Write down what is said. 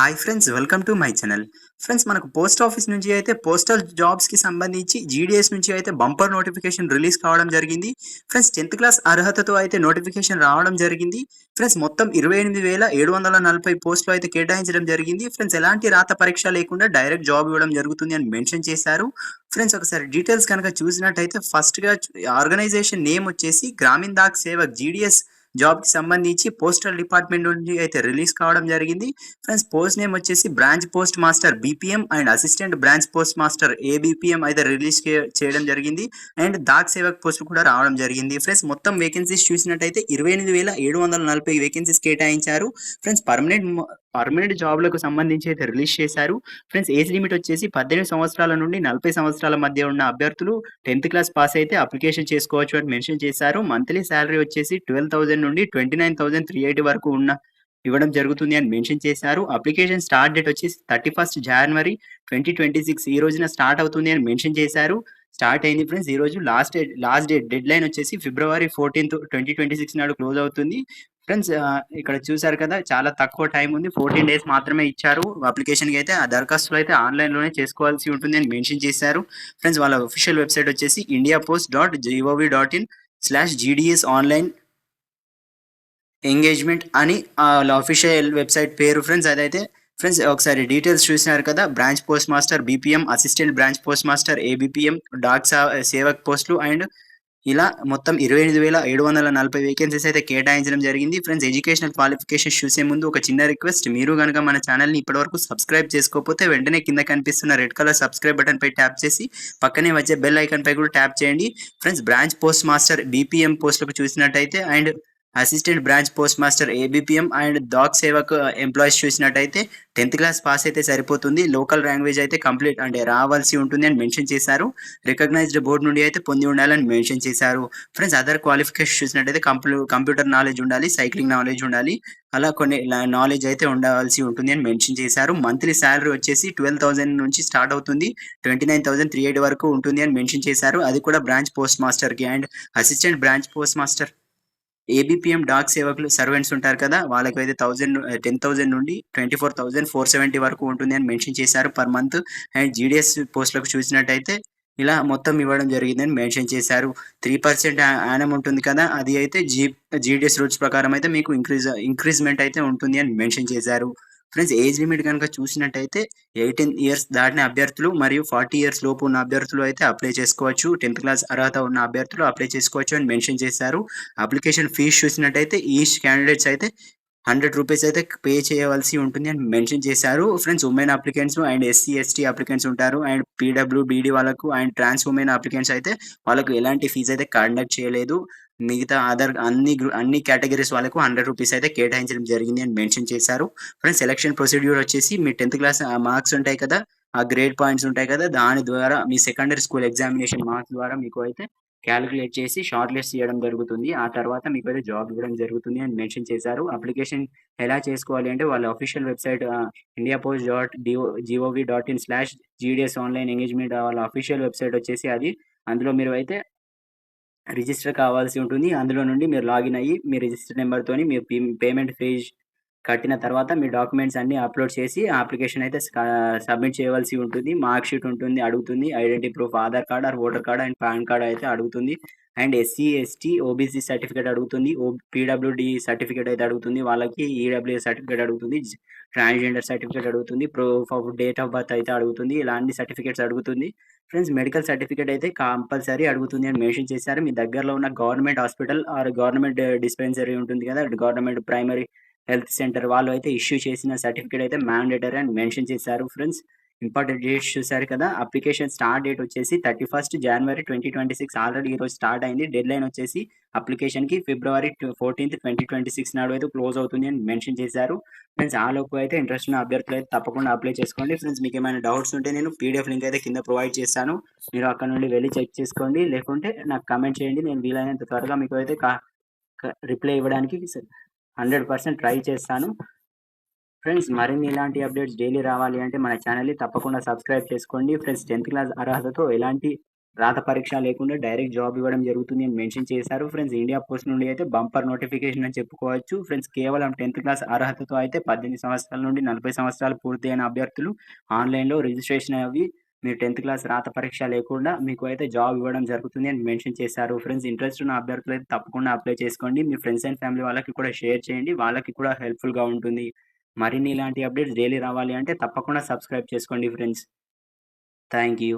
Hi friends, welcome to my channel. Friends, మనకు post office నుంచి అయితే పోస్టల్ జాబ్స్‌కి సంబంధించి జీడీఎస్ నుంచి అయితే బంపర్ నోటిఫికేషన్ రిలీజ్ కావడం జరిగింది. ఫ్రెండ్స్, 10థ్ క్లాస్ అర్హతతో అయితే నోటిఫికేషన్ రావడం జరిగింది. ఫ్రెండ్స్, మొత్తం 28,740 పోస్టులు అయితే కేటాయించడం జరిగింది. ఫ్రెండ్స్, ఎలాంటి రాత పరీక్ష లేకుండా డైరెక్ట్ జాబ్ ఇవ్వడం జరుగుతుంది అని మెన్షన్ చేశారు. ఫ్రెండ్స్, ఒకసారి డీటెయిల్స్ కనుక చూసినట్టయితే ఫస్ట్‌గా ఆర్గనైజేషన్ నేమ్ వచ్చేసి గ్రామీణ్ డాక్ సేవక్ జీడీఎస్ జాబ్‌కి సంబంధించి పోస్టల్ డిపార్ట్‌మెంట్ నుండి అయితే రిలీజ్ కావడం జరిగింది. ఫ్రెండ్స్, పోస్ట్ నేమ్ వచ్చేసి branch post master BPM and assistant branch post master ABPM అయితే రిలీజ్ చేయడం జరిగింది. అండ్ డాక్ సేవక్ పోస్ట్ కూడా రావడం జరిగింది. ఫ్రెండ్స్, మొత్తం వేకెన్సీస్ చూసినట్టయితే 28,740 వేకెన్సీస్ కేటాయించారు. ఫ్రెండ్స్, పర్మనెంట్ జాబ్లకు సంబంధించి అయితే రిలీజ్ చేశారు. ఫ్రెండ్స్, ఏజ్ లిమిట్ వచ్చేసి 18 సంవత్సరాల నుండి 40 సంవత్సరాల మధ్య ఉన్న అభ్యర్థులు 10th క్లాస్ పాస్ అయితే అప్లికేషన్ చేసుకోవచ్చు అని మెన్షన్ చేశారు. మంత్లీ శాలరీ వచ్చేసి 12,000 నుండి 29,380 వరకు ఇవ్వడం జరుగుతుంది అని మెన్షన్ చేశారు. అప్లికేషన్ స్టార్ట్ డేట్ వచ్చేసి 31 జనవరి 2026 ఈ రోజున స్టార్ట్ అవుతుంది అని మెన్షన్ చేశారు. స్టార్ట్ అయింది ఫ్రెండ్స్. ఈ రోజు లాస్ట్ డెడ్ లైన్ వచ్చేసి ఫిబ్రవరి 14th 2026 నాడు క్లోజ్ అవుతుంది. ఫ్రెండ్స్, ఇక్కడ చూసారు కదా, చాలా తక్కువ టైం ఉంది. 14 డేస్ మాత్రమే ఇచ్చారు అప్లికేషన్కి అయితే. ఆ దరఖాస్తులు అయితే ఆన్లైన్లోనే చేసుకోవాల్సి ఉంటుంది అని మెన్షన్ చేశారు. ఫ్రెండ్స్, వాళ్ళ అఫీషియల్ వెబ్సైట్ వచ్చేసి indiapost.gov.in/gds ఆన్లైన్ ఎంగేజ్మెంట్ అని వాళ్ళ అఫీషియల్ వెబ్సైట్ పేరు. ఫ్రెండ్స్, అదైతే ఫ్రెండ్స్ ఒకసారి డీటెయిల్స్ చూసినారు కదా, branch post master BPM, assistant branch post master ABPM, Dak Sevak పోస్టులు అండ్ ఇలా మొత్తం 28,740 వేకెన్సీస్ అయితే కేటాయించడం జరిగింది. ఫ్రెండ్స్, ఎడ్యుకేషనల్ క్వాలిఫికేషన్స్ చూసే ముందు ఒక చిన్న రిక్వెస్ట్, మీరు కనుక మన ఛానల్ని ఇప్పటివరకు సబ్స్క్రైబ్ చేసుకోకపోతే వెంటనే కింద కనిపిస్తున్న రెడ్ కలర్ సబ్స్క్రైబ్ బటన్ పై ట్యాప్ చేసి పక్కనే వచ్చే బెల్ ఐకాన్ పై కూడా ట్యాప్ చేయండి. Friends, branch post master BPM పోస్టులకు చూసినట్టయితే and assistant branch post master ABPM and Dak Sevak employees చూసినట్టయితే 10th క్లాస్ పాస్ అయితే సరిపోతుంది. లోకల్ లాంగ్వేజ్ అయితే కంప్లీట్ అంటే రావాల్సి ఉంటుంది అని మెన్షన్ చేశారు. రికగ్నైజ్డ్ బోర్డు నుండి అయితే పొంది ఉండాలని మెన్షన్ చేశారు. ఫ్రెండ్స్, అదర్ క్వాలిఫికేషన్ చూసినట్టయితే కంప్యూటర్ నాలెడ్జ్ ఉండాలి, సైక్లింగ్ నాలెడ్జ్ ఉండాలి, అలా కొన్ని నాలెడ్జ్ అయితే ఉండాల్సి ఉంటుంది అని మెన్షన్ చేశారు. మంత్లీ శాలరీ వచ్చేసి 12,000 నుంచి స్టార్ట్ అవుతుంది, 29,380 వరకు ఉంటుంది అని మెన్షన్ చేశారు. అది కూడా బ్రాంచ్ పోస్ట్ మాస్టర్కి. And assistant branch post master ABPM Dak సేవకులు సర్వెంట్స్ ఉంటారు కదా, వాళ్ళకి అయితే 10,000 నుండి 24,470 వరకు ఉంటుంది అని మెన్షన్ చేశారు పర్ మంత్. అండ్ జీడీఎస్ పోస్టులకు చూసినట్టయితే ఇలా మొత్తం ఇవ్వడం జరిగిందని మెన్షన్ చేశారు. 3% యానం ఉంటుంది కదా, అది అయితే జీడీఎస్ రూల్స్ ప్రకారం అయితే మీకు ఇంక్రీజ్మెంట్ అయితే ఉంటుంది అని మెన్షన్ చేశారు. ఫ్రెండ్స్, ఏజ్ లిమిట్ కనుక చూసినట్టయితే 18 ఇయర్స్ దాటిన అభ్యర్థులు మరియు 40 ఇయర్స్ లోపు ఉన్న అభ్యర్థులు అయితే అప్లై చేసుకోవచ్చు. 10th క్లాస్ అర్హత ఉన్న అభ్యర్థులు అప్లై చేసుకోవచ్చు అని మెన్షన్ చేశారు. అప్లికేషన్ ఫీజు చూసినట్టయితే ఈచ్ క్యాండిడేట్స్ అయితే 100 రూపీస్ అయితే పే చేయవలసి ఉంటుంది అని మెన్షన్ చేశారు. Friends, women applicants and ఎస్సీ/ఎస్టీ applicants ఉంటారు. అండ్ పీడబ్ల్యూబీడీ వాళ్ళకు అండ్ ట్రాన్స్ ఉమెన్ అప్లికెంట్స్ అయితే వాళ్ళకు ఎలాంటి ఫీజు అయితే కండక్ట్ చేయలేదు. మిగతా అన్ని కేటగిరీస్ వాళ్ళకు 100 రూపీస్ అయితే కేటాయించడం జరిగింది అని మెన్షన్ చేశారు. ఫ్రెండ్స్, సెలక్షన్ ప్రొసీడ్యూర్ వచ్చేసి మీ 10th క్లాస్ మార్క్స్ ఉంటాయి కదా, ఆ గ్రేడ్ పాయింట్స్ ఉంటాయి కదా, దాని ద్వారా మీ సెకండరీ స్కూల్ ఎగ్జామినేషన్ మార్క్స్ ద్వారా మీకు అయితే క్యాలిక్యులేట్ చేసి షార్ట్ లిస్ట్ చేయడం జరుగుతుంది. ఆ తర్వాత మీకు అయితే జాబ్ ఇవ్వడం జరుగుతుంది అని మెన్షన్ చేశారు. అప్లికేషన్ ఎలా చేసుకోవాలి అంటే వాళ్ళ official website indiapost.gov.in/gds online engagement వాళ్ళ అఫీషియల్ వెబ్సైట్ వచ్చేసి అది. అందులో మీరు అయితే రిజిస్టర్ కావాల్సి ఉంటుంది. అందులో నుండి మీరు లాగిన్ అయ్యి మీ రిజిస్టర్ నెంబర్‌తోని మీ పేమెంట్ ఫీజ్ కట్టిన తర్వాత మీ డాక్యుమెంట్స్ అన్నీ అప్‌లోడ్ చేసి అప్లికేషన్ అయితే సబ్మిట్ చేయవలసి ఉంటుంది. మార్క్ షీట్ ఉంటుంది, అడుగుతుంది. Identity proof Aadhaar card or voter card and pan card అయితే అడుగుతుంది. అండ్ ఎస్సీ/ఎస్టీ ఓబీసీ సర్టిఫికేట్ అడుగుతుంది. పీడబ్ల్యూడీ సర్టిఫికేట్ అయితే అడుగుతుంది. వాళ్ళకి ఈడబ్ల్యూఎస్ సర్టిఫికేట్ అడుగుతుంది. ట్రాన్స్‌జెండర్ సర్టిఫికేట్ అడుగుతుంది. Proof of date of birth అయితే అడుగుతుంది. ఇలా అన్ని సర్టిఫికేట్స్ అడుగుతుంది. ఫ్రెండ్స్, మెడికల్ సర్టిఫికేట్ అయితే కంపల్సరీ అడుగుతుంది అని మెన్షన్ చేశారు. మీ దగ్గరలో ఉన్న government hospital or government dispensary ఉంటుంది కదా, గవర్నమెంట్ ప్రైమరీ హెల్త్ సెంటర్ వాళ్ళు అయితే ఇష్యూ చేసిన సర్టిఫికేట్ అయితే మ్యాండేటరీ అని మెన్షన్ చేశారు. ఫ్రెండ్స్, ఇంపార్టెంట్ డేట్స్ చూసారు కదా, అప్లికేషన్ స్టార్ట్ డేట్ వచ్చేసి 31 జనవరి 2026 ఆల్రెడీ ఈరోజు స్టార్ట్ అయింది. డెడ్ లైన్ వచ్చేసి అప్లికేషన్కి ఫిబ్రవరి 14th 2026 నాడు అయితే క్లోజ్ అవుతుంది అని మెన్షన్ చేశారు. ఫ్రెండ్స్, ఆ లోపు అయితే ఇంట్రెస్ట్ ఉన్న అభ్యర్థులు అయితే తప్పకుండా అప్లై చేసుకోండి. ఫ్రెండ్స్, మీకు ఏమైనా డౌట్స్ ఉంటే నేను పీడిఎఫ్ లింక్ అయితే కింద ప్రొవైడ్ చేస్తాను. మీరు అక్కడ నుండి వెళ్ళి చెక్ చేసుకోండి, లేకుంటే నాకు కమెంట్ చేయండి. నేను వీలైనంత త్వరగా మీకు అయితే రిప్లై ఇవ్వడానికి 100% ట్రై చేస్తాను. ఫ్రెండ్స్, మరిన్ని ఇలాంటి అప్డేట్స్ డైలీ రావాలి అంటే మన ఛానల్ని తప్పకుండా సబ్స్క్రైబ్ చేసుకోండి. ఫ్రెండ్స్, 10th క్లాస్ అర్హతతో ఎలాంటి రాత పరీక్ష లేకుండా డైరెక్ట్ జాబ్ ఇవ్వడం జరుగుతుంది అని మెన్షన్ చేశారు. ఫ్రెండ్స్ ఇండియా పోస్ట్ నుండి అయితే బంపర్ నోటిఫికేషన్ అని చెప్పుకోవచ్చు. ఫ్రెండ్స్ కేవలం 10థ్ క్లాస్ అర్హతతో అయితే 18 సంవత్సరాల నుండి 40 సంవత్సరాలు పూర్తయిన అభ్యర్థులు ఆన్‌లైన్‌లో రిజిస్ట్రేషన్ అవ్వి మీరు 10థ్ క్లాస్ రాత పరీక్ష లేకుండా మీకు అయితే జాబ్ ఇవ్వడం జరుగుతుంది అని మెన్షన్ చేశారు. ఫ్రెండ్స్ ఇంట్రెస్ట్ ఉన్న అభ్యర్థులైతే తప్పకుండా అప్లై చేసుకోండి. మీ ఫ్రెండ్స్ అండ్ ఫ్యామిలీ వాళ్ళకి కూడా షేర్ చేయండి. వాళ్ళకి కూడా హెల్ప్‌ఫుల్‌గా ఉంటుంది. మరిన్ని ఇలాంటి అప్డేట్స్ డైలీ రావాలి అంటే తప్పకుండా సబ్స్క్రైబ్ చేసుకోండి ఫ్రెండ్స్. Thank you.